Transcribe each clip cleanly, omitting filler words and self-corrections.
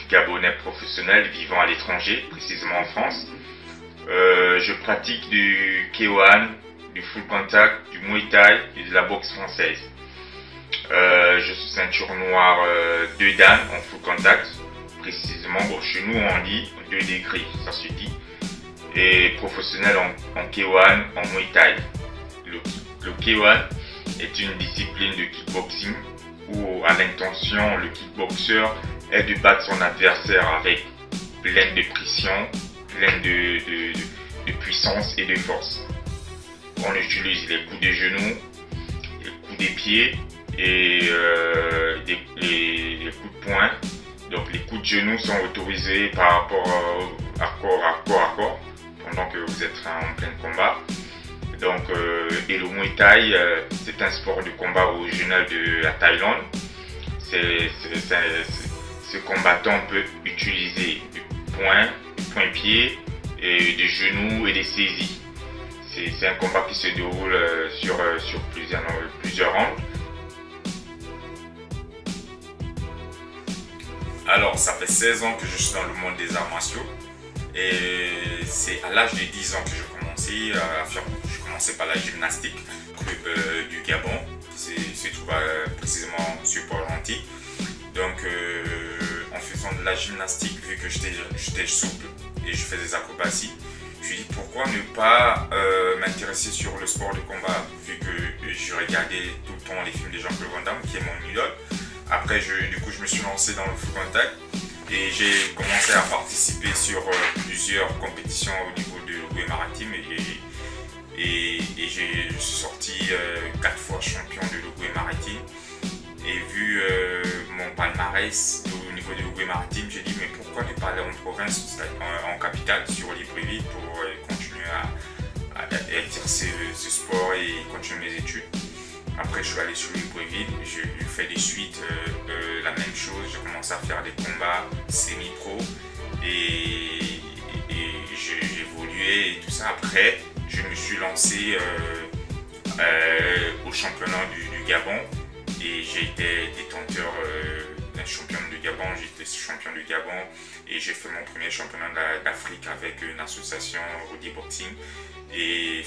Gabonais professionnel vivant à l'étranger, précisément en France. Je pratique du K1, du full contact, du Muay Thai et de la boxe française. Je suis ceinture noire 2 dan en full contact, précisément, bon, chez nous on dit 2 degrés, ça se dit, et professionnel en K1, en Muay Thai. Le K1 est une discipline de kickboxing où à l'intention le kickboxer est de battre son adversaire avec plein de pression, plein de puissance et de force. On utilise les coups des genoux, les coups des pieds et les coups de poing. Donc les coups de genoux sont autorisés par rapport à corps pendant que vous êtes en plein combat. Donc, et le Muay Thai, c'est un sport de combat original de la Thaïlande. Ce combattant peut utiliser du poing-pied, et des genoux et des saisies. C'est un combat qui se déroule sur plusieurs angles. Alors, ça fait 16 ans que je suis dans le monde des arts martiaux. Et c'est à l'âge de 10 ans que j'ai commencé à faire. Je commençais par la gymnastique, club du Gabon, qui se trouve précisément sur Port-Gentil. Donc, en faisant de la gymnastique, vu que j'étais souple et je faisais des acrobaties, je me suis dit pourquoi ne pas m'intéresser sur le sport de combat, vu que je regardais tout le temps les films de Jean-Claude Van Damme, qui est mon idole. Après, du coup, je me suis lancé dans le full contact et j'ai commencé à participer sur plusieurs compétitions au niveau de l'Ouest maritime et je suis sorti 4 fois champion de l'Ouest maritime. Et vu mon palmarès au niveau de l'Ouest maritime, j'ai dit mais pourquoi ne pas aller en province, en capitale, sur Libreville pour continuer à exercer ce sport et continuer mes études. Après, je suis allé sur Libreville, j'ai fait des suites, la même chose. J'ai commencé à faire des combats semi-pro et j'ai évolué et tout ça. Après, je me suis lancé au championnat du Gabon et j'ai été détenteur d'un champion du Gabon. J'étais champion du Gabon et j'ai fait mon premier championnat d'Afrique avec une association Rudi Boxing et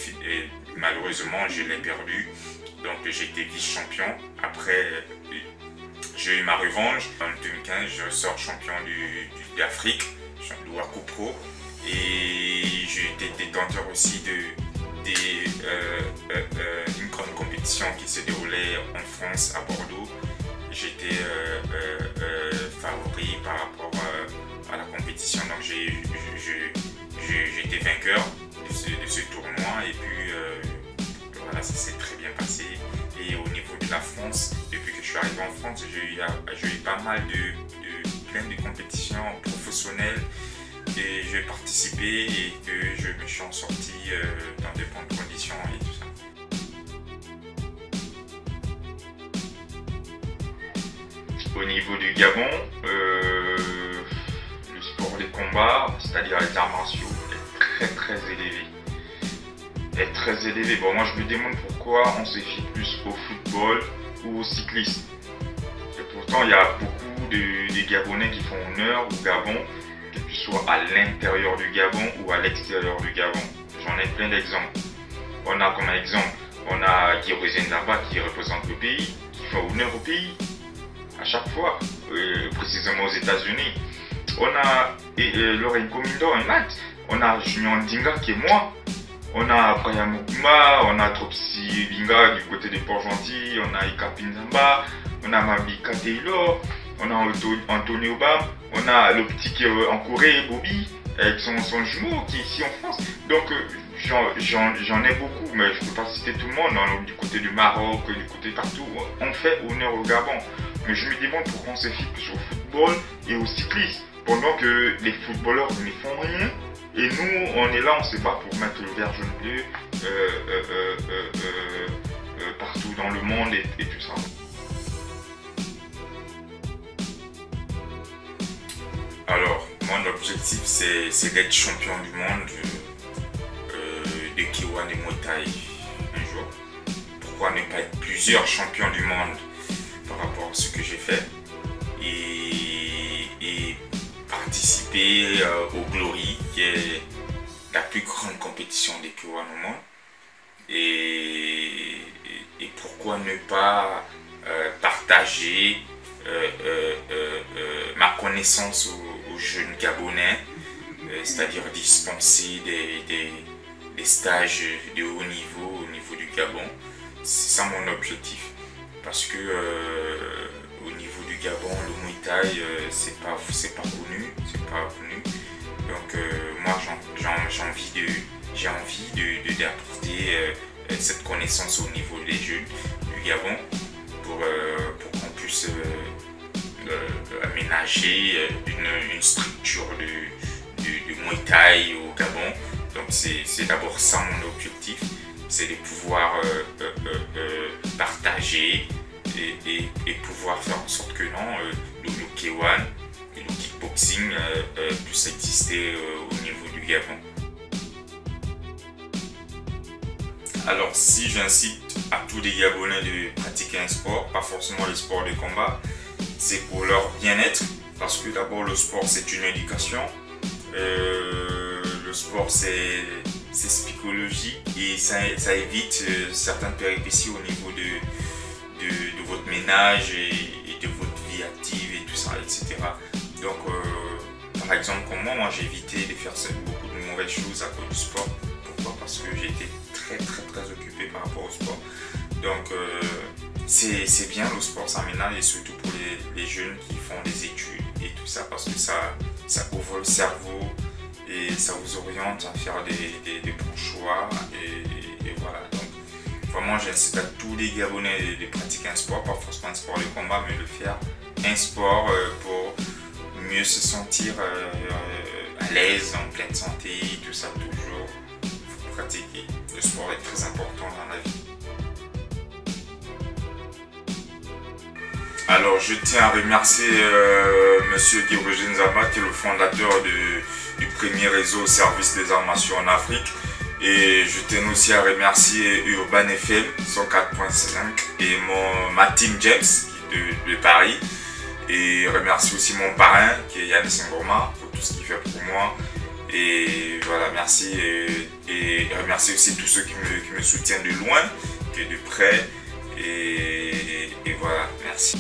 malheureusement, je l'ai perdu. Donc j'ai été vice-champion. Après, j'ai eu ma revanche. En 2015, je sors champion d'Afrique, de Waco Pro. Et j'ai été détenteur aussi d'une grande compétition qui se déroulait en France, à Bordeaux. J'étais favori par rapport à la compétition. Donc j'ai été vainqueur de ce tournoi. Et puis voilà, ça s'est très bien passé. Et au niveau de la France, depuis que je suis arrivé en France, j'ai eu pas mal plein de compétitions professionnelles et j'ai participé et que je me suis en sorti dans de bonnes conditions et tout ça. Au niveau du Gabon, le sport des combats, c'est-à-dire les arts martiaux, est très élevé. Est très élevé. Bon, moi je me demande pourquoi on se fie plus au football ou au cyclisme. Et pourtant, il y a beaucoup de Gabonais qui font honneur au Gabon, que ce soit à l'intérieur du Gabon ou à l'extérieur du Gabon. J'en ai plein d'exemples. On a comme exemple, on a Guiro Zendaba qui représente le pays, qui fait honneur au pays à chaque fois, précisément aux États-Unis. On a Lorraine Comindo en maths. On a Junior Ndinga qui est moi. On a Brian Mokuma, on a Tropsy Linga du côté de Port-Gentil, on a Ika Pinzamba, on a Mabika Taylor, on a Anthony Obama, on a le petit qui est en Corée, Bobby, avec son jumeau qui est ici en France. Donc j'en ai beaucoup, mais je ne peux pas citer tout le monde, du côté du Maroc, du côté partout. On fait honneur au Gabon. Mais je me demande pourquoi on se fie plus au football et au cyclisme, pendant que les footballeurs ne font rien. Et nous, on est là, on se bat pour mettre le vert jaune bleu partout dans le monde et tout ça. Alors, mon objectif, c'est d'être champion du monde de K1 et Muay Thai un jour. Pourquoi ne pas être plusieurs champions du monde par rapport à ce que j'ai fait et participer au Glory, qui est la plus grande compétition des K1 au monde. Et pourquoi ne pas partager ma connaissance aux jeunes Gabonais, c'est-à-dire dispenser des stages de haut niveau au niveau du Gabon. C'est ça mon objectif. Parce que au niveau du Gabon, le Muay Thai, c'est pas connu. Donc moi j'ai envie d'apporter cette connaissance au niveau des jeunes du Gabon pour qu'on puisse aménager une structure de Muay Thai au Gabon. Donc c'est d'abord ça mon objectif, c'est de pouvoir partager et pouvoir faire en sorte que le K1 et le kickboxing puisse exister au niveau du Gabon. Alors si j'incite à tous les Gabonais de pratiquer un sport, pas forcément le sport de combat, c'est pour leur bien-être, parce que d'abord le sport c'est une éducation, le sport c'est psychologique et ça évite certaines péripéties au niveau de votre ménage et de votre vie active et tout ça, etc. Donc par exemple comme moi j'ai évité de faire beaucoup de mauvaises choses à cause du sport. Pourquoi? Parce que j'étais très occupé par rapport au sport. Donc c'est bien le sport, ça ménage, et surtout pour les jeunes qui font des études et tout ça, parce que ça ouvre le cerveau et ça vous oriente à faire des bons choix et voilà. Donc vraiment j'incite à tous les Gabonais de pratiquer un sport, pas forcément un sport de combat, mais de faire un sport pour mieux se sentir à l'aise, en pleine santé, tout ça. Toujours faut pratiquer. Le sport est très important dans la vie. Alors je tiens à remercier Monsieur Guirogène Zaba, qui est le fondateur du premier réseau au service des arts martiaux en Afrique. Et je tiens aussi à remercier Urban FM 104.5 et ma team James de Paris. Et remercier aussi mon parrain qui est Yannis Ngoma pour tout ce qu'il fait pour moi. Et voilà, merci. Et remercier aussi tous ceux qui me soutiennent de loin que de près. Et voilà, merci.